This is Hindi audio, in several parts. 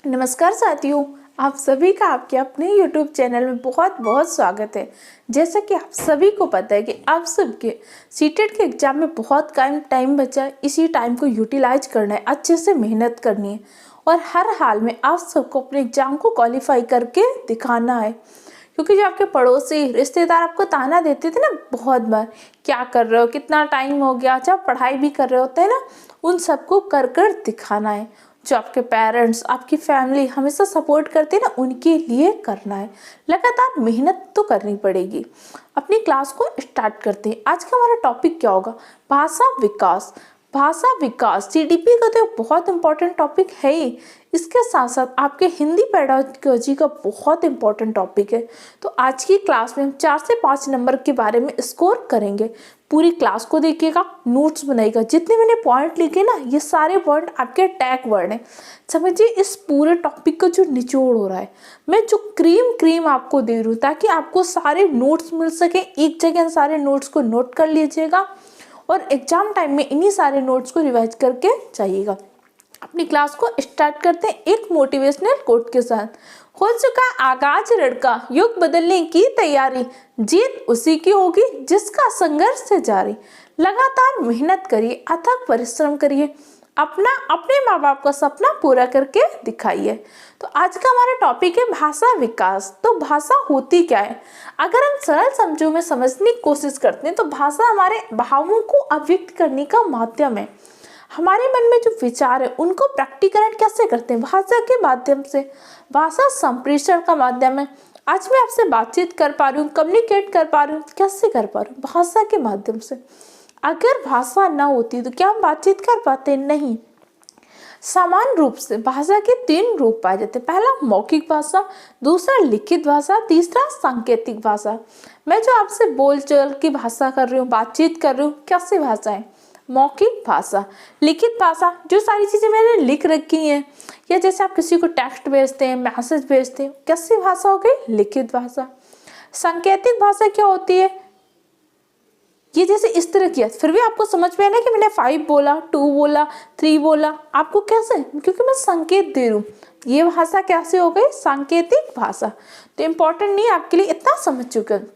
नमस्कार साथियों, आप सभी का आपके अपने YouTube चैनल में बहुत बहुत स्वागत है। जैसा कि आप सभी को पता है कि आप सबके सीटेट के एग्ज़ाम में बहुत कम टाइम बचा है। इसी टाइम को यूटिलाइज करना है, अच्छे से मेहनत करनी है और हर हाल में आप सबको अपने एग्ज़ाम को क्वालिफाई करके दिखाना है। क्योंकि जो आपके पड़ोसी रिश्तेदार आपको ताना देते थे ना बहुत बार, क्या कर रहे हो, कितना टाइम हो गया, जब पढ़ाई भी कर रहे होते हैं ना, उन सबको कर कर दिखाना है। जो आपके पेरेंट्स, आपकी फैमिली हमेशा सपोर्ट करते हैं ना, उनके लिए करना है। लगातार मेहनत तो करनी पड़ेगी। अपनी क्लास को स्टार्ट करते हैं। आज का हमारा टॉपिक क्या होगा? भाषा विकास। भाषा विकास सीडीपी का तो बहुत इंपॉर्टेंट टॉपिक है ही। इसके साथ साथ आपके हिंदी पेडागोजी का बहुत इंपॉर्टेंट टॉपिक है। तो आज की क्लास में हम 4 से 5 नंबर के बारे में स्कोर करेंगे। पूरी क्लास को देखिएगा, नोट्स बनाइएगा। जितने मैंने पॉइंट लिखे ना, ये सारे पॉइंट आपके टैग वर्ड हैं। समझिए इस पूरे टॉपिक का जो निचोड़ हो रहा है, मैं जो क्रीम आपको दे रही हूँ, ताकि आपको सारे नोट्स मिल सके। एक जगह सारे नोट्स को नोट कर लीजिएगा और एग्जाम टाइम में इन्हीं सारे नोट्स को रिवाइज करके जाइएगा। अपनी क्लास को स्टार्ट करते हैं एक मोटिवेशनल कोट के साथ। हो चुका आगाज लड़का, युग बदलने की तैयारी, जीत उसी की होगी जिसका संघर्ष से जारी। लगातार मेहनत करिए, अथक परिश्रम करिए, अपने माँ बाप का सपना पूरा करके दिखाइए। तो आज का हमारा टॉपिक है भाषा विकास। तो भाषा होती क्या है? अगर हम सरल शब्दों में समझने की कोशिश करते हैं तो भाषा हमारे भावों को अभिव्यक्त करने का माध्यम है। हमारे मन में जो विचार है उनको प्रकटीकरण कैसे करते हैं? भाषा के माध्यम से। भाषा संप्रेषण का माध्यम है। आज मैं आपसे बातचीत कर पा रही हूँ, कम्युनिकेट कर पा रही हूँ, कैसे कर पा रही हूँ? भाषा के माध्यम से। अगर भाषा ना होती तो क्या हम बातचीत कर पाते? नहीं। समान रूप से भाषा के 3 रूप पाए जाते हैं। पहला मौखिक भाषा, दूसरा लिखित भाषा, तीसरा सांकेतिक भाषा। मैं जो आपसे बोलचाल की भाषा कर रही हूँ, बातचीत कर रही हूँ, कैसी भाषा है? मौखिक भाषा। लिखित भाषा, जो सारी चीजें मैंने लिख रखी हैं, या जैसे आप किसी को टेक्स्ट भेजते हैं, मैसेज भेजते हैं, कैसी भाषा हो गई? लिखित भाषा। सांकेतिक भाषा क्या होती है? ये जैसे इस तरह किया, फिर भी आपको समझ में आया ना कि मैंने 5 बोला, 2 बोला, 3 बोला। आपको कैसे? क्योंकि मैं संकेत दे रही हूँ। ये भाषा कैसे हो गई? सांकेतिक भाषा। तो इम्पोर्टेंट नहीं, आपके लिए इतना समझ चुके हैं।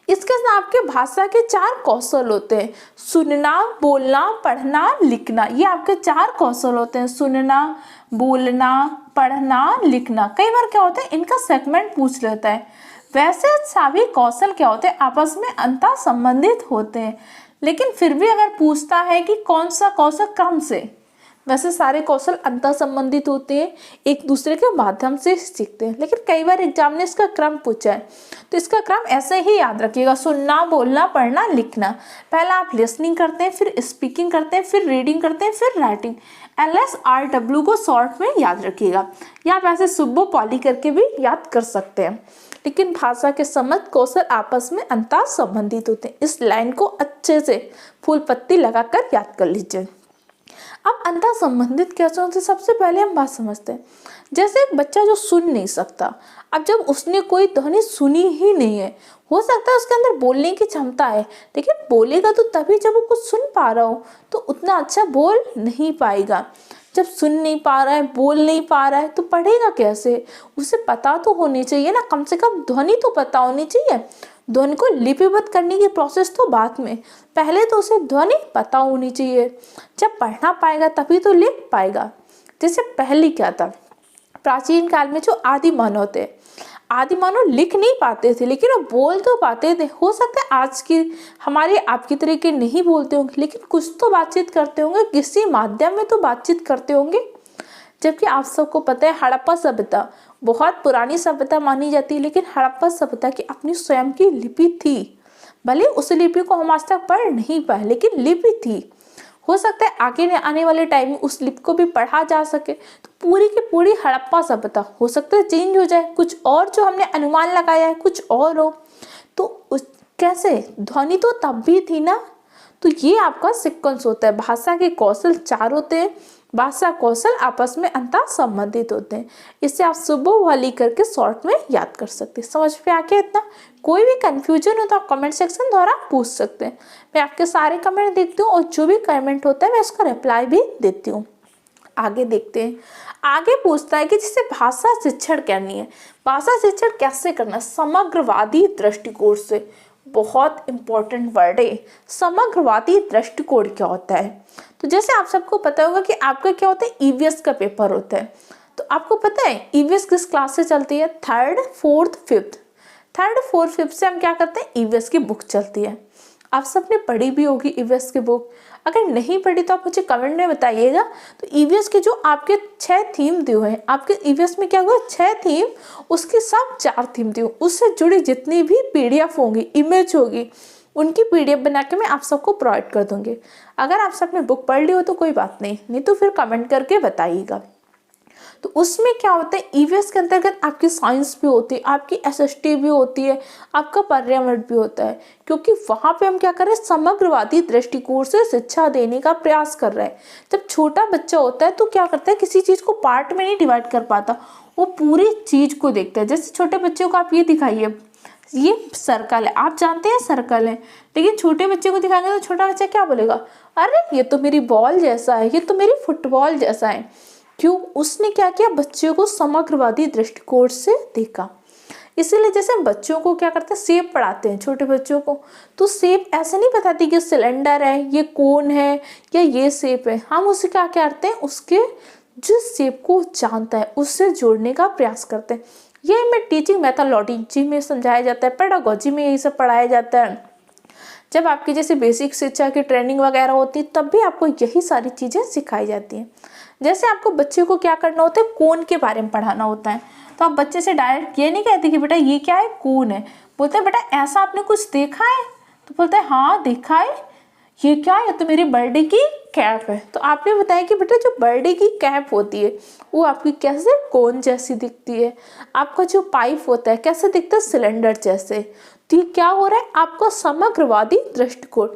इसके साथ आपके भाषा के 4 कौशल होते हैं। सुनना, बोलना, पढ़ना, लिखना। ये आपके 4 कौशल होते हैं। सुनना, बोलना, पढ़ना, लिखना। कई बार क्या होता है, इनका सेगमेंट पूछ लेता है। वैसे सभी कौशल क्या होते हैं? आपस में अंतर संबंधित होते हैं, लेकिन फिर भी अगर पूछता है कि कौन सा कौशल क्रम से, वैसे सारे कौशल अंतर संबंधित होते हैं, एक दूसरे के माध्यम से सीखते हैं। लेकिन कई बार एग्जाम ने इसका क्रम पूछा है, तो इसका क्रम ऐसे ही याद रखिएगा। सुनना, बोलना, पढ़ना, लिखना। पहला आप लिसनिंग करते हैं, फिर स्पीकिंग करते हैं, फिर रीडिंग करते हैं, फिर राइटिंग। LSRW को शॉर्ट में याद रखिएगा, या आप ऐसे सुब्बो पॉली करके भी याद कर सकते हैं। लेकिन भाषा के समझ कौशल आपस में अंतर संबंधित होते हैं। इस लाइन को अच्छे से फूल पत्ती लगाकर याद कर लीजिए। अब अंतर संबंधित कैसे होते? सबसे पहले हम बात समझते हैं। जैसे एक बच्चा जो सुन नहीं सकता, अब जब उसने कोई ध्वनि सुनी ही नहीं है, हो सकता है उसके अंदर बोलने की क्षमता है, लेकिन बोलेगा तो तभी जब वो कुछ सुन पा रहा हो, तो उतना अच्छा बोल नहीं पाएगा। जब सुन नहीं पा रहा है, बोल नहीं पा रहा है, तो पढ़ेगा कैसे? उसे पता तो होनी चाहिए ना, कम से कम ध्वनि तो पता होनी चाहिए। ध्वनि को लिपिबद्ध करने की प्रोसेस तो बाद में, पहले तो उसे ध्वनि पता होनी चाहिए। जब पढ़ना पाएगा तभी तो लिख पाएगा। जैसे पहले क्या था, प्राचीन काल में जो आदि मानव थे, आदि मानव लिख नहीं पाते थे, लेकिन वो बोल तो पाते थे। हो सकता है आज की हमारे आपकी तरह के नहीं बोलते होंगे, लेकिन कुछ तो बातचीत करते होंगे, किसी माध्यम में तो बातचीत करते होंगे। जबकि आप सबको पता है, हड़प्पा सभ्यता बहुत पुरानी सभ्यता मानी जाती है, लेकिन हड़प्पा सभ्यता की अपनी स्वयं की लिपि थी। भले उस लिपि को हम आज तक पढ़ नहीं पाए, लेकिन लिपि थी। हो सकता है आगे आने वाले टाइम में उस लिपि को भी पढ़ा जा सके। तो पूरी की पूरी हड़प्पा सभ्यता हो सकता है चेंज हो जाए, कुछ और जो हमने अनुमान लगाया है कुछ और हो। तो कैसे? ध्वनि तो तब भी थी ना। तो ये आपका सीक्वेंस होता है। भाषा के कौशल 4 होते हैं। भाषा कौशल आपस में अंतर संबंधित होते हैं। इसे आप सुबह वाली करके शॉर्ट में याद कर सकते हैं। समझ में आ गया इतना? कोई भी कंफ्यूजन हो तो आप कमेंट सेक्शन द्वारा पूछ सकते हैं। मैं आपके सारे कमेंट देखती हूँ और जो भी कमेंट होता है मैं उसका रिप्लाई भी देती हूँ। आगे देखते हैं। आगे पूछता है कि जैसे भाषा शिक्षण करनी है, भाषा शिक्षण कैसे करना है समग्रवादी दृष्टिकोण से। बहुत इंपॉर्टेंट वर्ड है, समग्रवादी दृष्टिकोण क्या होता है। तो जैसे आप सबको पता होगा कि आपका क्या होता है, ईवीएस का पेपर होता है। तो आपको पता है ईवीएस किस क्लास से चलती है, 3rd 4th 5th। 3rd 4th 5th से हम क्या करते हैं, ईवीएस की बुक चलती है। आप सबने पढ़ी भी होगी ईवीएस की बुक, अगर नहीं पढ़ी तो आप मुझे कमेंट में बताइएगा। तो ईवीएस के जो आपके 6 थीम दिए हुए हैं, आपके ईवीएस में क्या हुआ 6 थीम, उसकी सब 4 थीम दी हुई, उससे जुड़ी जितनी भी पीडीएफ होंगी, इमेज होगी, उनकी पीडीएफ बना के मैं आप सबको प्रोवाइड कर दूंगी। अगर आप सबने बुक पढ़ ली हो तो कोई बात नहीं तो फिर कमेंट करके बताइएगा। तो उसमें क्या होता है, ईवीएस के अंतर्गत आपकी साइंस भी होती है, आपकी एसएसटी भी होती है, आपका पर्यावरण भी होता है, क्योंकि वहाँ पे हम क्या कर रहे हैं, समग्रवादी दृष्टिकोण से शिक्षा देने का प्रयास कर रहे हैं। जब छोटा बच्चा होता है तो क्या करता है, किसी चीज़ को पार्ट में नहीं डिवाइड कर पाता, वो पूरी चीज़ को देखता है। जैसे छोटे बच्चों को आप ये दिखाइए, ये सर्कल है, आप जानते हैं सर्कल है, लेकिन छोटे बच्चे को दिखाएंगे तो छोटा बच्चा क्या बोलेगा, अरे ये तो मेरी बॉल जैसा है, ये तो मेरी फुटबॉल जैसा है। क्यों, उसने क्या किया, बच्चों को समग्रवादी दृष्टिकोण से देखा। इसीलिए जैसे बच्चों को क्या करते हैं, शेप पढ़ाते हैं छोटे बच्चों को, तो शेप ऐसे नहीं बताती कि सिलेंडर है, ये कोन है, या ये शेप है। हम उसे क्या करते हैं, उसके जिस शेप को जानता है उससे जोड़ने का प्रयास करते हैं। ये में टीचिंग मेथोडोलॉजी में समझाया जाता है, पेडागोजी में यही सब पढ़ाया जाता है। जब आपकी जैसे बेसिक शिक्षा की ट्रेनिंग वगैरह होती है तब भी आपको यही सारी चीज़ें सिखाई जाती हैं। जैसे आपको बच्चे को क्या करना होता है, कोन के बारे में पढ़ाना होता है, तो आप बच्चे से डायरेक्ट ये नहीं कहते कि बेटा ये क्या है, कोन है। बोलते हैं बेटा ऐसा आपने कुछ देखा है, तो बोलता है हाँ देखा है। ये क्या है, तो मेरी बर्थडे की कैप है। तो आपने बताया कि बेटा जो बर्थडे की कैप होती है वो आपकी कैसे कोन जैसी दिखती है। आपका जो पाइप होता है कैसे दिखता है, सिलेंडर जैसे। तो ये क्या हो रहा है, आपका समग्रवादी दृष्टिकोण।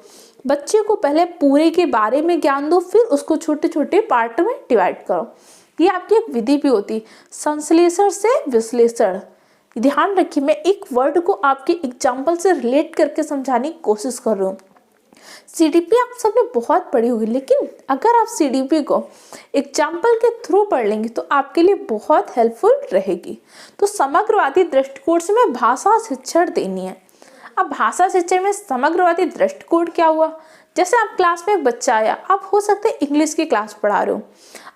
बच्चे को पहले पूरे के बारे में ज्ञान दो, फिर उसको छोटे छोटे पार्ट में डिवाइड करो। ये आपकी एक विधि भी होती है, संश्लेषण से विश्लेषण। ध्यान रखिए, मैं एक वर्ड को आपके एग्जाम्पल से रिलेट करके समझाने की कोशिश कर रही हूँ। सीडीपी आप सबने बहुत पढ़ी होगी, लेकिन अगर आप सीडीपी को एग्जाम्पल के थ्रू पढ़ लेंगे तो आपके लिए बहुत हेल्पफुल रहेगी। तो समग्रवादी दृष्टिकोण से मैं भाषा शिक्षण देनी है। अब भाषा शिक्षण में समग्रवादी दृष्टिकोण क्या हुआ, जैसे आप क्लास में एक बच्चा आया, आप हो सकते हैं इंग्लिश की क्लास पढ़ा रहे हो,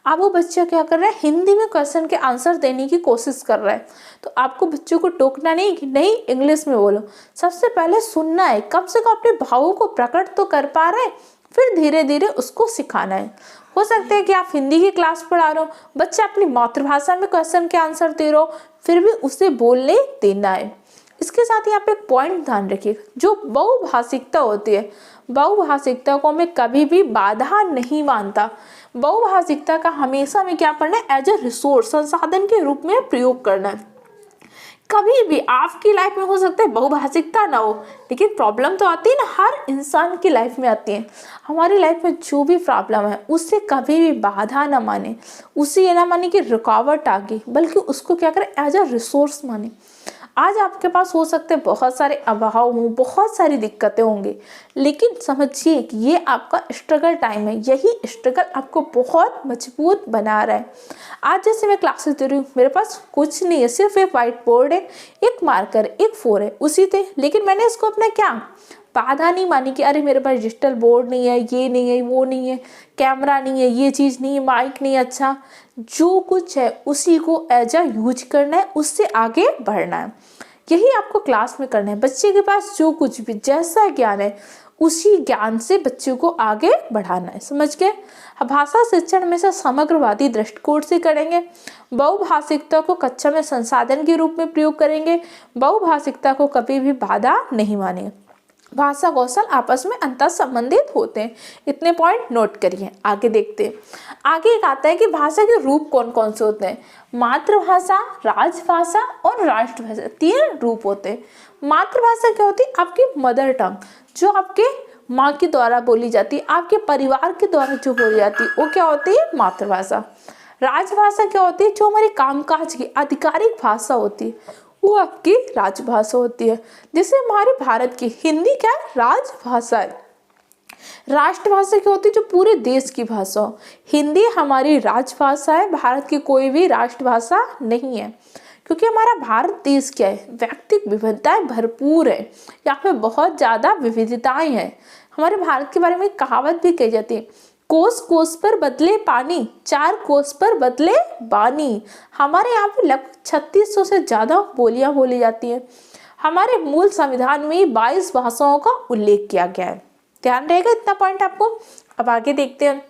अब वो बच्चा क्या कर रहा है, हिंदी में क्वेश्चन के आंसर देने की कोशिश कर रहा है। तो आपको बच्चों को टोकना नहीं कि नहीं इंग्लिश में बोलो, सबसे पहले सुनना है, कम से कम अपने भावों को प्रकट तो कर पा रहे हैं, फिर धीरे धीरे उसको सिखाना है। हो सकता है कि आप हिंदी की क्लास पढ़ा रहे हो, बच्चा अपनी मातृभाषा में क्वेश्चन के आंसर दे रहे हो, फिर भी उसे बोलने देना है। इसके साथ ही आप एक पॉइंट ध्यान रखिए, जो बहुभाषिकता होती है, बहुभाषिकता को मैं कभी भी बाधा नहीं मानता। बहुभाषिकता का हमेशा में क्या करना है, एज ए रिसोर्स, संसाधन के रूप में प्रयोग करना है। कभी भी आपकी लाइफ में हो सकता है बहुभाषिकता ना हो, लेकिन प्रॉब्लम तो आती है ना, हर इंसान की लाइफ में आती है। हमारी लाइफ में जो भी प्रॉब्लम है उससे कभी भी बाधा ना माने, उसे ये ना माने कि रुकावट आ गई, बल्कि उसको क्या करें, एज अ रिसोर्स माने। आज आपके पास हो सकते हैं बहुत सारे अभाव हों, बहुत सारी दिक्कतें होंगी, लेकिन समझिए कि ये आपका स्ट्रगल टाइम है। यही स्ट्रगल आपको बहुत मजबूत बना रहा है। आज जैसे मैं क्लासेस दे रही हूँ, मेरे पास कुछ नहीं है, सिर्फ एक व्हाइट बोर्ड है, एक मार्कर, एक 4 है, उसी थे, लेकिन मैंने इसको अपना क्या बाधा नहीं मानी कि अरे मेरे पास डिजिटल बोर्ड नहीं है, ये नहीं है, वो नहीं है, कैमरा नहीं है, ये चीज़ नहीं है, माइक नहीं है। अच्छा, जो कुछ है उसी को एज अ यूज करना है, उससे आगे बढ़ना है। यही आपको क्लास में करना है। बच्चे के पास जो कुछ भी जैसा ज्ञान है उसी ज्ञान से बच्चे को आगे बढ़ाना है। समझ गए। भाषा शिक्षण में से समग्रवादी दृष्टिकोण से करेंगे, बहुभाषिकता को कक्षा में संसाधन के रूप में प्रयोग करेंगे, बहुभाषिकता को कभी भी बाधा नहीं मानेंगे। भाषा कौशल आपस में अंतर संबंधित होते हैं, इतने पॉइंट नोट करिए। आगे देखते हैं। आगे एक आता है कि भाषा के रूप कौन कौन से होते हैं। मातृभाषा, राजभाषा और राष्ट्रभाषा, 3 रूप होते हैं। मातृभाषा क्या होती है, आपकी मदर टंग, जो आपके माँ के द्वारा बोली जाती है, आपके परिवार के द्वारा जो बोली जाती है, वो क्या होती है, मातृभाषा। राजभाषा क्या होती है, जो हमारी कामकाज की आधिकारिक भाषा होती है, वो आपकी राजभाषा होती है। जैसे हमारे भारत की हिंदी क्या है, राजभाषा है। राष्ट्रभाषा क्या होती है? जो पूरे देश की भाषा हो। हिंदी हमारी राजभाषा है, भारत की कोई भी राष्ट्रभाषा नहीं है, क्योंकि हमारा भारत देश क्या है? व्यक्तिगत विविधताएं भरपूर है, यहाँ पे बहुत ज़्यादा विविधताएं हैं। हमारे भारत के बारे में एक कहावत भी कही जाती है, कोस कोस पर बदले पानी, चार कोस पर बदले बानी। हमारे यहाँ पे लगभग 3600 से ज़्यादा बोलियाँ बोली जाती हैं। हमारे मूल संविधान में 22 भाषाओं का उल्लेख किया गया है। ध्यान रहेगा इतना पॉइंट आपको। अब आगे देखते हैं।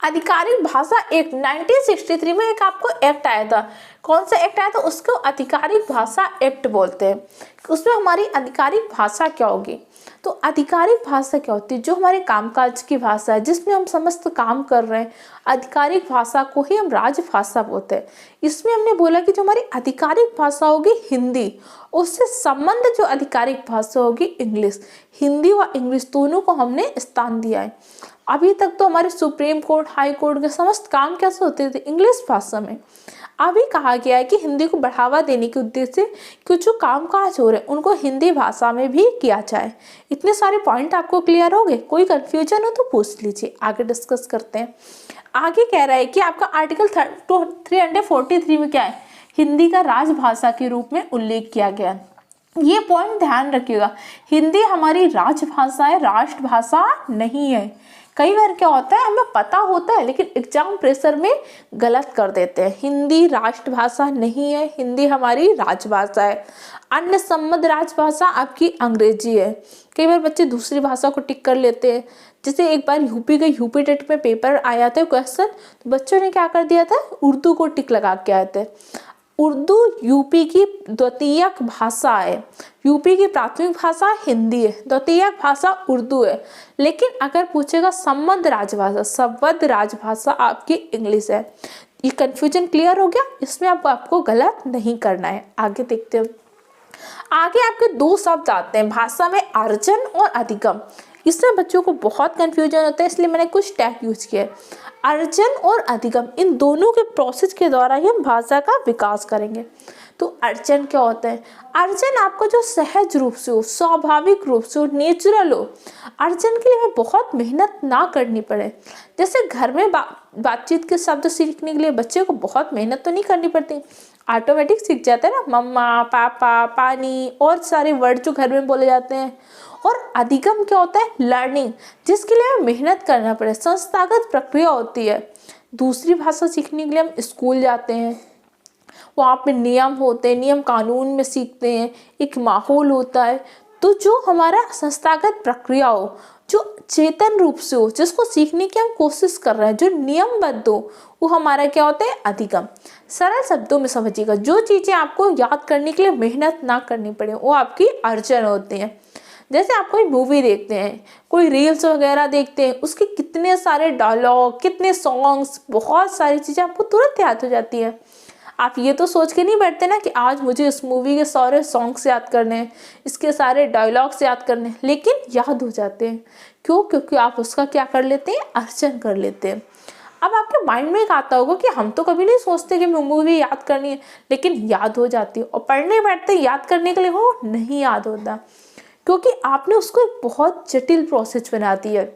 आधिकारिक भाषा एक्ट 1963 में एक आपको एक्ट आया था। कौन सा एक्ट आया था? उसको आधिकारिक भाषा एक्ट बोलते हैं। उसमें हमारी आधिकारिक भाषा क्या होगी? तो आधिकारिक भाषा क्या होती है? जो हमारे कामकाज की भाषा है, जिसमें हम समस्त काम कर रहे हैं, आधिकारिक भाषा को ही हम राजभाषा बोलते हैं। इसमें हमने बोला कि जो हमारी आधिकारिक भाषा होगी हिंदी, उससे संबंध जो आधिकारिक भाषा होगी इंग्लिश। हिंदी व इंग्लिश दोनों को हमने स्थान दिया है। अभी तक तो हमारे सुप्रीम कोर्ट, हाई कोर्ट के समस्त काम कैसे होते थे? इंग्लिश भाषा में। अभी कहा गया है कि हिंदी को बढ़ावा देने के उद्देश्य से कुछ जो कामकाज हो रहे हैं उनको हिंदी भाषा में भी किया जाए। इतने सारे पॉइंट आपको क्लियर हो गए? कोई कंफ्यूजन हो तो पूछ लीजिए, आगे डिस्कस करते हैं। आगे कह रहा है कि आपका आर्टिकल 343 में क्या है? हिंदी का राजभाषा के रूप में उल्लेख किया गया है। ये पॉइंट ध्यान रखिएगा, हिंदी हमारी राजभाषा है, राष्ट्रभाषा नहीं है। कई बार क्या होता है, हमें पता होता है लेकिन एग्जाम प्रेशर में गलत कर देते हैं। हिंदी राष्ट्रभाषा नहीं है, हिंदी हमारी राजभाषा है। अन्य संबद्ध राजभाषा आपकी अंग्रेजी है। कई बार बच्चे दूसरी भाषा को टिक कर लेते हैं। जैसे एक बार यूपी टेट में पेपर आया था क्वेश्चन, तो बच्चों ने क्या कर दिया था? उर्दू को टिक लगा के आए थे। उर्दू यूपी की द्वितीयक भाषा है। यूपी की प्राथमिक भाषा हिंदी है, द्वितीयक भाषा उर्दू है। लेकिन अगर पूछेगा संबद्ध राजभाषा आपकी इंग्लिश है। ये कंफ्यूजन क्लियर हो गया? इसमें आपको गलत नहीं करना है। आगे देखते हैं। आगे आपके दो शब्द आते हैं भाषा में, अर्जन और अधिगम। इसमें बच्चों को बहुत कंफ्यूजन होता है, इसलिए मैंने कुछ टैग यूज किया है। अर्जन और अधिगम, इन दोनों के प्रोसेस के द्वारा ही हम भाषा का विकास करेंगे। तो अर्जन क्या होता है? अर्जन आपको जो सहज रूप से हो, स्वाभाविक रूप से हो, नेचुरल हो। अर्जन के लिए हमें बहुत मेहनत ना करनी पड़े। जैसे घर में बातचीत के शब्द सीखने के लिए बच्चे को बहुत मेहनत तो नहीं करनी पड़ती, ऑटोमेटिक सीख जाता है ना, मम्मा, पापा, पानी और सारे वर्ड जो घर में बोले जाते हैं। और अधिगम क्या होता है? लर्निंग, जिसके लिए हमें मेहनत करना पड़े, संस्थागत प्रक्रिया होती है। दूसरी भाषा सीखने के लिए हम स्कूल जाते हैं, वहाँ पे नियम होते हैं, नियम कानून में सीखते हैं, एक माहौल होता है। तो जो हमारा संस्थागत प्रक्रिया हो, जो चेतन रूप से हो, जिसको सीखने की हम कोशिश कर रहे हैं, जो नियमबद्ध हो, वो हमारा क्या होता है? अधिगम। सरल शब्दों में समझिएगा, जो चीज़ें आपको याद करने के लिए मेहनत ना करनी पड़े वो आपकी अर्जन होती हैं। जैसे आप कोई मूवी देखते हैं, कोई रील्स वगैरह देखते हैं, उसके कितने सारे डायलॉग, कितने सॉन्ग्स, बहुत सारी चीज़ें आपको तुरंत याद हो जाती है। आप ये तो सोच के नहीं बैठते ना कि आज मुझे इस मूवी के सारे सॉन्ग्स याद करने हैं, इसके सारे डायलॉग्स याद करने हैं, लेकिन याद हो जाते हैं। क्यों? क्योंकि आप उसका क्या कर लेते हैं? अर्जन कर लेते हैं। अब आपके माइंड में एक आता होगा कि हम तो कभी नहीं सोचते कि मूवी याद करनी है, लेकिन याद हो जाती है। और पढ़ने बैठते याद करने के लिए वो नहीं याद होता, क्योंकि आपने उसको एक बहुत जटिल प्रोसेस बना दी है।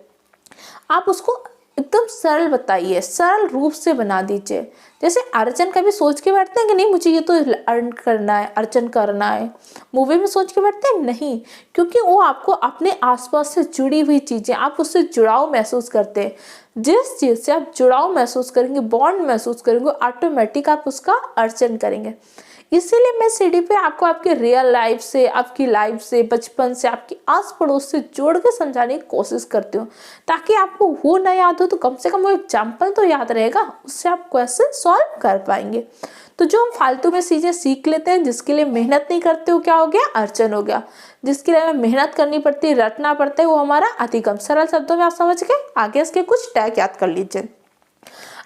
आप उसको एकदम सरल बताइए, सरल रूप से बना दीजिए। जैसे अर्जन कभी सोच के बैठते हैं कि नहीं मुझे ये तो अर्न करना है, अर्जन करना है, मूवी में सोच के बैठते हैं? नहीं, क्योंकि वो आपको अपने आसपास से जुड़ी हुई चीज़ें, आप उससे जुड़ाव महसूस करते हैं। जिस चीज़ से आप जुड़ाव महसूस करेंगे, बॉन्ड महसूस करेंगे, ऑटोमेटिक आप उसका अर्जन करेंगे। इसीलिए मैं सीडी पे आपको आपके रियल लाइफ से, आपकी लाइफ से, बचपन से, आपकी आस पड़ोस से जोड़ के समझाने की कोशिश करती हूँ, ताकि आपको वो ना याद हो तो कम से कम वो एग्जाम्पल तो याद रहेगा, उससे आप क्वेश्चन सॉल्व कर पाएंगे। तो जो हम फालतू में चीज़ें सीख लेते हैं, जिसके लिए मेहनत नहीं करते हो, क्या हो गया? अर्जन हो गया। जिसके लिए हमें मेहनत करनी पड़ती है, रटना पड़ता है, वो हमारा अधिगम। सरल शब्दों में आप समझ गए? आगे इसके कुछ टैग याद कर लीजिए।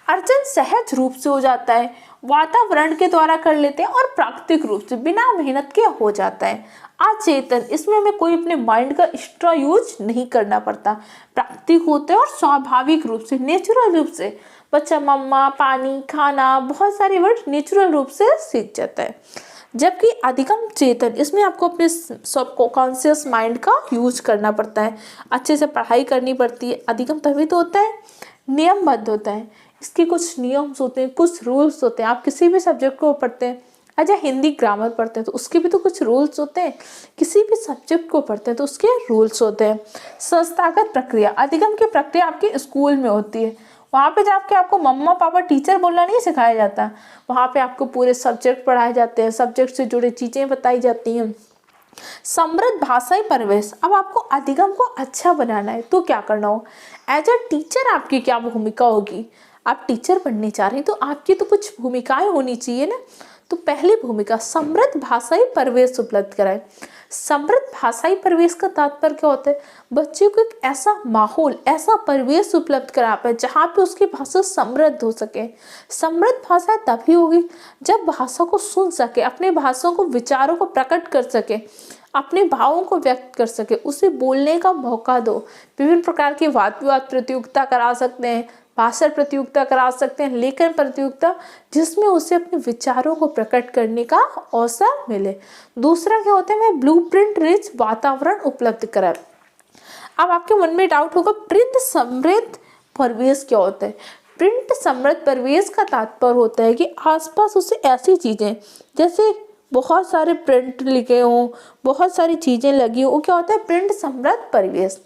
अर्जन सहज रूप से हो जाता है, वातावरण के द्वारा कर लेते हैं, और प्राकृतिक रूप से बिना मेहनत के हो जाता है। अचेतन, इसमें हमें कोई अपने माइंड का एक्स्ट्रा यूज नहीं करना पड़ता, प्राकृतिक होते हैं और स्वाभाविक रूप से, नेचुरल रूप से बच्चा मम्मा, पानी, खाना, बहुत सारे वर्ड नेचुरल रूप से सीख जाता है। जबकि अधिगम चेतन, इसमें आपको अपने सब कॉन्शियस माइंड का यूज करना पड़ता है, अच्छे से पढ़ाई करनी पड़ती है। अधिगम तभी तो होता है नियमबद्ध होता है, इसके कुछ नियम्स होते हैं, कुछ रूल्स होते हैं। आप किसी भी सब्जेक्ट को पढ़ते हैं, अच्छा हिंदी ग्रामर पढ़ते हैं तो उसके भी तो कुछ रूल्स होते हैं, किसी भी सब्जेक्ट को पढ़ते हैं तो उसके रूल्स होते हैं। संस्थागत प्रक्रिया, अधिगम की प्रक्रिया आपके स्कूल में होती है, वहाँ पे जाके आपको मम्मा पापा टीचर बोलना नहीं सिखाया जाता, वहाँ पे आपको पूरे सब्जेक्ट पढ़ाए जाते हैं, सब्जेक्ट से जुड़ी चीज़ें बताई जाती हैं। समृद्ध भाषाई परिवेश, अब आपको अधिगम को अच्छा बनाना है तो क्या करना हो, एज अ टीचर आपकी क्या भूमिका होगी। आप टीचर बनने चाह रहे हैं तो आपकी तो कुछ भूमिकाएं होनी चाहिए ना। तो पहली भूमिका, समृद्ध भाषाई परिवेश उपलब्ध कराएं। समृद्ध भाषाई परिवेश का तात्पर्य क्या होता है, बच्चे को एक ऐसा माहौल, ऐसा परिवेश उपलब्ध करा पाए जहाँ पे उसकी भाषा समृद्ध हो सके। समृद्ध भाषा तभी होगी जब भाषा को सुन सके, अपने भाषा को, विचारों को प्रकट कर सके, अपने भावों को व्यक्त कर सके, उसे बोलने का मौका दो। विभिन्न प्रकार की वाद विवाद प्रतियोगिता करा सकते हैं, भाषण प्रतियोगिता करा सकते हैं, लेखन प्रतियोगिता, जिसमें उसे अपने विचारों को प्रकट करने का अवसर मिले। दूसरा क्या होता है, मैं ब्लूप्रिंट रिच वातावरण उपलब्ध करा। अब आपके मन में डाउट होगा, प्रिंट समृद्ध परिवेश क्या होता है। प्रिंट समृद्ध परिवेश का तात्पर्य होता है कि आसपास उसे ऐसी चीज़ें, जैसे बहुत सारे प्रिंट लिखे हों, बहुत सारी चीज़ें लगी हो, क्या होता है प्रिंट समृद्ध परिवेश।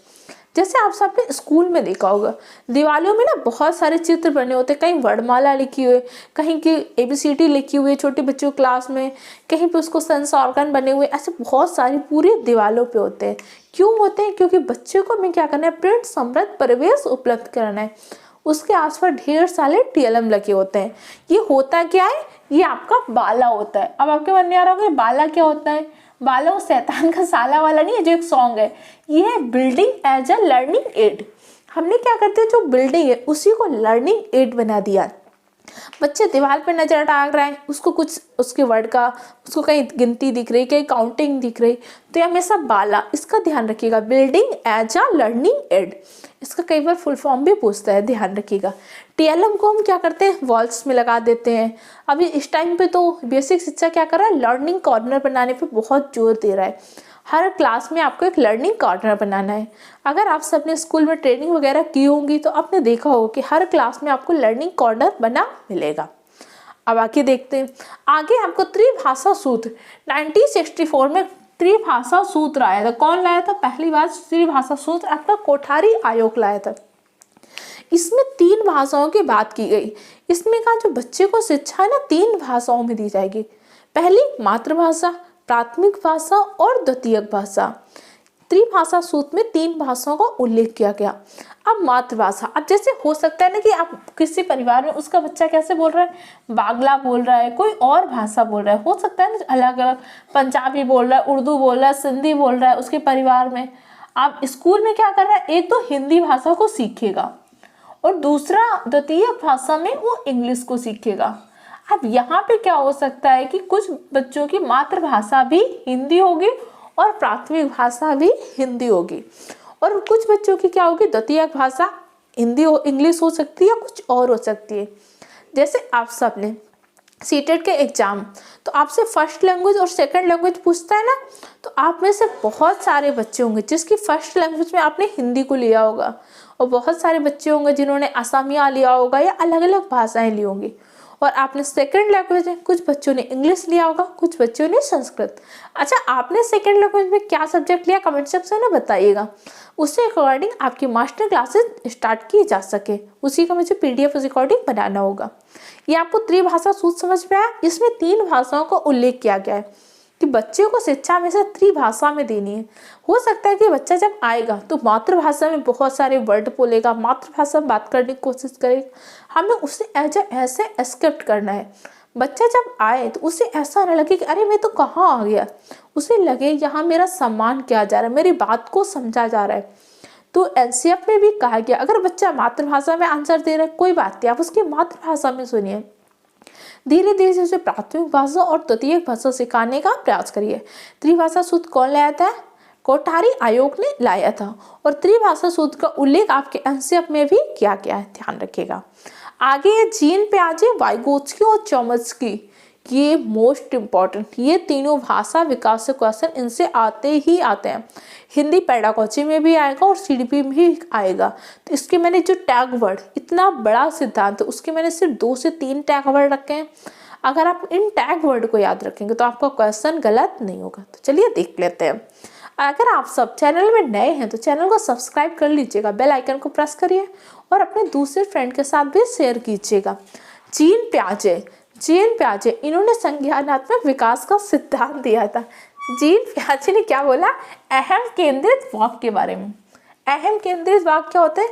जैसे आप सबने स्कूल में देखा होगा, दीवारों में ना बहुत सारे चित्र बने होते हैं, कहीं वर्णमाला लिखी हुई, कहीं की ABCD लिखी हुई है छोटे बच्चों क्लास में, कहीं पे उसको सेंस ऑर्गन बने हुए, ऐसे बहुत सारी पूरी दीवारों पे होते हैं। क्यों होते हैं, क्योंकि बच्चों को हमें क्या करना है, प्रिंट समृद्ध परिवेश उपलब्ध कराना है। उसके आसपास ढेर सारे TLM लगे होते हैं। ये होता क्या है, ये आपका बाला होता है। अब आपके मन में आ रहा होगा बाला क्या होता है, बाला वो शैतान का साला वाला नहीं है जो एक सॉन्ग है, ये है building as a learning aid. हमने क्या करते हैं, जो बिल्डिंग है उसी को लर्निंग एड बना दिया। बच्चे दीवार पे नजर डाल रहे हैं, उसको कुछ उसके वर्ड का, उसको कहीं गिनती दिख रही, कहीं काउंटिंग दिख रही, तो ये हमेशा बाला, इसका ध्यान रखिएगा, building as a learning aid. इसका कई बार फुल फॉर्म भी पूछता है, ध्यान रखिएगा। TLM को हम क्या करते हैं, वॉल्स में लगा देते हैं। अभी इस टाइम पे तो बेसिक शिक्षा क्या कर रहा है, लर्निंग कॉर्नर बनाने पे बहुत जोर दे रहा है। हर क्लास में आपको एक लर्निंग कॉर्नर बनाना है। अगर आप सबने स्कूल में ट्रेनिंग वगैरह की होंगी तो आपने देखा होगा कि हर क्लास में आपको लर्निंग कॉर्नर बना मिलेगा। अब आगे देखते हैं, आगे आपको त्रिभाषा सूत्र 1964 में त्रिभाषा सूत्र आया था। कौन लाया था, पहली बार त्रिभाषा सूत्र आपका कोठारी आयोग लाया था। इसमें 3 भाषाओं की बात की गई। इसमें कहा जो बच्चे को शिक्षा है ना 3 भाषाओं में दी जाएगी। पहली मातृभाषा, प्राथमिक भाषा और द्वितीयक भाषा। त्रिभाषा सूत्र में 3 भाषाओं का उल्लेख किया गया। अब मातृभाषा, अब जैसे हो सकता है ना कि आप किसी परिवार में उसका बच्चा कैसे बोल रहा है, बांग्ला बोल रहा है, कोई और भाषा बोल रहा है, हो सकता है ना अलग अलग, पंजाबी बोल रहा है, उर्दू बोल रहा है, सिंधी बोल रहा है उसके परिवार में। आप स्कूल में क्या कर रहा है, एक तो हिंदी भाषा को सीखेगा और दूसरा द्वितीय भाषा में वो इंग्लिश को सीखेगा। अब यहाँ पे क्या हो सकता है कि कुछ बच्चों की मातृभाषा भी हिंदी होगी और प्राथमिक भाषा भी हिंदी होगी, और कुछ बच्चों की क्या होगी, द्वितीय भाषा हिंदी हो, इंग्लिश हो सकती है या कुछ और हो सकती है। जैसे आप सब ने सीटेट के एग्जाम, तो आपसे फर्स्ट लैंग्वेज और सेकंड लैंग्वेज पूछता है ना, तो आप में से बहुत सारे बच्चे होंगे जिसकी फर्स्ट लैंग्वेज में आपने हिंदी को लिया होगा, और बहुत सारे बच्चे होंगे जिन्होंने असमिया लिया होगा या अलग अलग भाषाएं ली होंगी, और आपने सेकंड लैंग्वेज में कुछ बच्चों ने इंग्लिश लिया होगा, कुछ बच्चों ने संस्कृत। अच्छा, आपने सेकंड लैंग्वेज में क्या सब्जेक्ट लिया, कमेंट सेक्शन में बताइएगा। उससे अकॉर्डिंग आपकी मास्टर क्लासेस स्टार्ट की जा सके, उसी का मुझे PDF रिकॉर्डिंग बनाना होगा। ये आपको त्रिभाषा सूत्र समझ में आया। इसमें 3 भाषाओं का उल्लेख किया गया है कि बच्चे को शिक्षा हमेशा त्रिभाषा में देनी है। हो सकता है कि बच्चा जब आएगा तो मातृभाषा में बहुत सारे वर्ड बोलेगा, मातृभाषा में बात करने की कोशिश करेगा, हमें उसे ऐसे एक्सेप्ट करना है। बच्चा जब आए तो उसे ऐसा न लगे कि अरे मैं तो कहाँ आ गया, उसे लगे यहाँ मेरा सम्मान किया जा रहा है, मेरी बात को समझा जा रहा है। तो LCF में भी कहा गया, अगर बच्चा मातृभाषा में आंसर दे रहा है कोई बात नहीं, आप उसकी मातृभाषा में सुनिए, धीरे धीरे उसे प्राथमिक भाषा और द्वितीय भाषा सिखाने का प्रयास करिए। त्रिभाषा सूत्र कौन लाया था, कोठारी आयोग ने लाया था, और त्रिभाषा सूत्र का उल्लेख आपके LCF में भी किया गया है, ध्यान रखिएगा। आगे ये जीन पे आ जाए, वाइगोत्स्की और चोम्स्की ये मोस्ट इम्पॉर्टेंट, ये तीनों भाषा विकास से क्वेश्चन इनसे आते ही आते हैं। हिंदी पेडागोजी में भी आएगा और सीडीपी में भी आएगा। तो इसके मैंने जो टैग वर्ड, इतना बड़ा सिद्धांत, उसके मैंने सिर्फ 2 से 3 टैग वर्ड रखे हैं। अगर आप इन टैग वर्ड को याद रखेंगे तो आपका क्वेश्चन गलत नहीं होगा। तो चलिए देख लेते हैं। अगर आप सब चैनल में नए हैं तो चैनल को सब्सक्राइब कर लीजिएगा, बेल आइकन को प्रेस करिए और अपने दूसरे फ्रेंड के साथ भी शेयर कीजिएगा। जीन पियाजे इन्होंने संज्ञानात्मक विकास का सिद्धांत दिया था। जीन पियाजे ने क्या बोला? अहम केंद्रित वाक्य के बारे में। अहम केंद्रित वाक्य क्या होते हैं?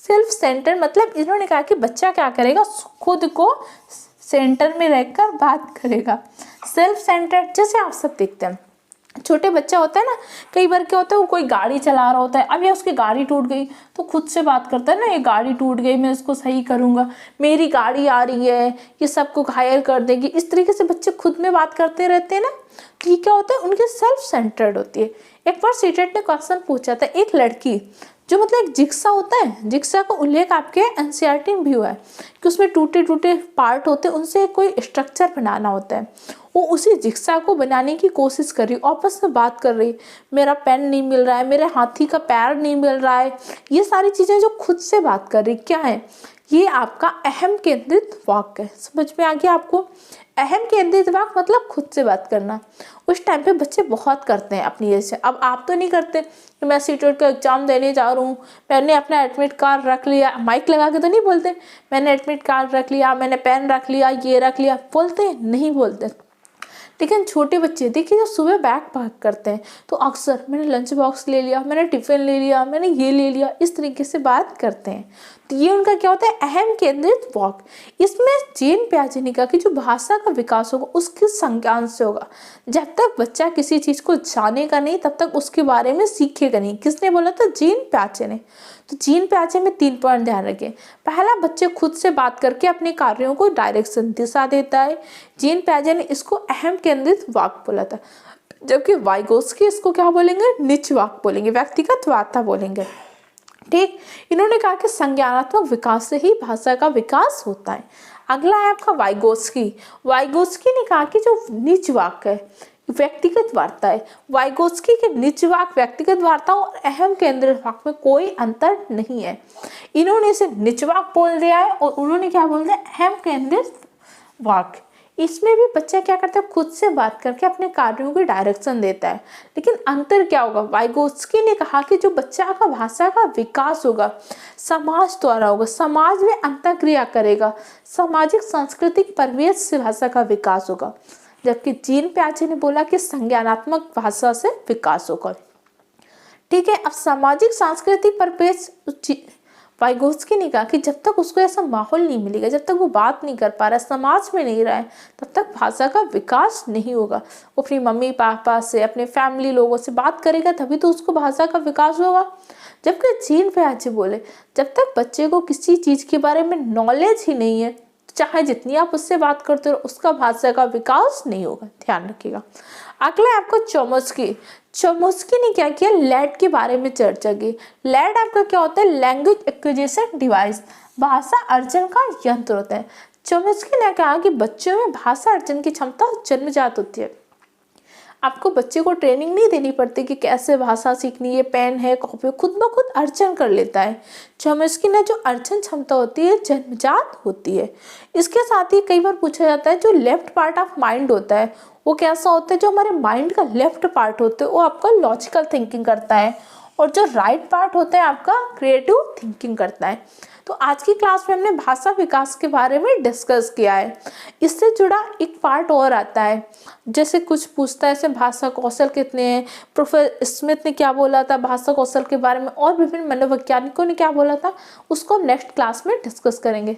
सेल्फ सेंटर मतलब इन्होंने कहा कि बच्चा क्या करेगा? खुद को सेंटर में रहकर बात करेगा। सेल्फ सेंटर, जैसे आप सब देखते हैं छोटे बच्चा होता है ना, कई बार क्या होता है वो कोई गाड़ी चला रहा होता है, अब ये उसकी गाड़ी टूट गई तो खुद से बात करता है ना, ये गाड़ी टूट गई मैं इसको सही करूँगा, मेरी गाड़ी आ रही है ये सबको घायल कर देगी। इस तरीके से बच्चे खुद में बात करते रहते हैं ना, तो ये क्या होता है? उनके सेल्फ सेंटर्ड होती है। एक बार सीटेट ने क्वेश्चन पूछा था, एक लड़की जो मतलब एक जिक्सा होता है, जिक्सा का उल्लेख आपके एनसीईआरटी में भी हुआ है कि उसमें टूटे टूटे पार्ट होते हैं, उनसे कोई स्ट्रक्चर बनाना होता है। वो उसी जिक्सा को बनाने की कोशिश कर रही, आपस में बात कर रही, मेरा पेन नहीं मिल रहा है, मेरे हाथी का पैर नहीं मिल रहा है, ये सारी चीज़ें जो खुद से बात कर रही क्या है? ये आपका अहम केंद्रित वाक्य है। समझ में आ गया आपको? अहम केंद्रित वाक्य मतलब खुद से बात करना। उस टाइम पे बच्चे बहुत करते हैं अपनी एज से। अब आप तो नहीं करते कि मैं सीटेट का एग्जाम देने जा रहा हूँ, मैंने अपना एडमिट कार्ड रख लिया, माइक लगा के तो नहीं बोलते मैंने एडमिट कार्ड रख लिया, मैंने पेन रख लिया, ये रख लिया, बोलते नहीं बोलते। लेकिन छोटे बच्चे देखिए जब सुबह बैग पैक करते हैं तो अक्सर मैंने लंच बॉक्स ले लिया, मैंने टिफ़िन ले लिया, मैंने ये ले लिया, इस तरीके से बात करते हैं। तो ये उनका क्या होता है? अहम केंद्रित वाक्य। इसमें जीन पियाजे ने कहा कि जो भाषा का विकास होगा उसके संज्ञान से होगा। जब तक बच्चा किसी चीज़ को जानेगा नहीं तब तक उसके बारे में सीखेगा नहीं। किसने बोला था? जीन पियाजे ने। तो जीन पियाजे में 3 पॉइंट ध्यान रखें। पहला, बच्चे खुद से बात करके अपने कार्यों को डायरेक्शन दिशा देता है। जीन पियाजे ने इसको अहम केंद्रित वाक्य बोला था, जबकि वाइगोत्स्की इसको क्या बोलेंगे? निच वाक्य बोलेंगे, व्यक्तिगत वार्ता बोलेंगे। ठीक, इन्होंने कहा कि संज्ञानात्मक विकास से ही भाषा का विकास होता है। अगला है आपका वाइगोत्स्की ने कहा कि जो निच वाक्य है व्यक्तिगत वार्ता है। वाइगोत्स्की के निच वाक्य, व्यक्तिगत वार्ता और अहम केंद्रित वाक्य में कोई अंतर नहीं है। इन्होंने इसे निच वाक्य बोल दिया है और उन्होंने क्या बोल दिया? अहम केंद्रित वाक्य। इसमें भी बच्चा क्या करता है? खुद से बात करके अपने कार्यों की डायरेक्शन देता है। लेकिन अंतर क्या होगा? वाइगोत्स्की ने कहा कि जो बच्चा का भाषा का विकास होगा समाज द्वारा होगा, समाज में अंतःक्रिया करेगा, सामाजिक सांस्कृतिक परिवेश से भाषा का विकास होगा। जबकि जीन पियाजे ने बोला कि संज्ञानात्मक भाषा से विकास होगा। ठीक है, अब सामाजिक सांस्कृतिक परिवेश, वाइगोत्स्की ने कहा कि जब तक उसको ऐसा माहौल नहीं मिलेगा, जब तक वो बात नहीं कर पा रहा है, समाज में नहीं रहा है, तब तक भाषा का विकास नहीं होगा। वो अपनी मम्मी पापा से, अपने फैमिली लोगों से बात करेगा तभी तो उसको भाषा का विकास होगा। जबकि जीन पियाजे बोले जब तक बच्चे को किसी चीज़ के बारे में नॉलेज ही नहीं है, चाहे जितनी आप उससे बात करते हो उसका भाषा का विकास नहीं होगा। ध्यान रखिएगा। अगला है आपको चोम्स्की ने क्या किया? लैड के बारे में चर्चा की। लैड आपका क्या होता है? लैंग्वेज एक्विजिशन डिवाइस, भाषा अर्जन का यंत्र होता है। चोम्स्की ने कहा कि बच्चों में भाषा अर्जन की क्षमता जन्मजात होती है। आपको बच्चे को ट्रेनिंग नहीं देनी पड़ती कि कैसे भाषा सीखनी है, पेन है, कॉपी, खुद ब खुद अर्जन कर लेता है। चोम्स्की ने जो अर्जन क्षमता होती है जन्मजात होती है। इसके साथ ही कई बार पूछा जाता है जो लेफ्ट पार्ट ऑफ माइंड होता है वो कैसा होता है? जो हमारे माइंड का लेफ्ट पार्ट होता है वो आपका लॉजिकल थिंकिंग करता है और जो राइट पार्ट होता है आपका क्रिएटिव थिंकिंग करता है। तो आज की क्लास में हमने भाषा विकास के बारे में डिस्कस किया है। इससे जुड़ा एक पार्ट और आता है, जैसे कुछ पूछता है ऐसे भाषा कौशल कितने हैं, प्रोफेसर स्मिथ ने क्या बोला था भाषा कौशल के बारे में, और विभिन्न मनोवैज्ञानिकों ने क्या बोला था, उसको हम नेक्स्ट क्लास में डिस्कस करेंगे।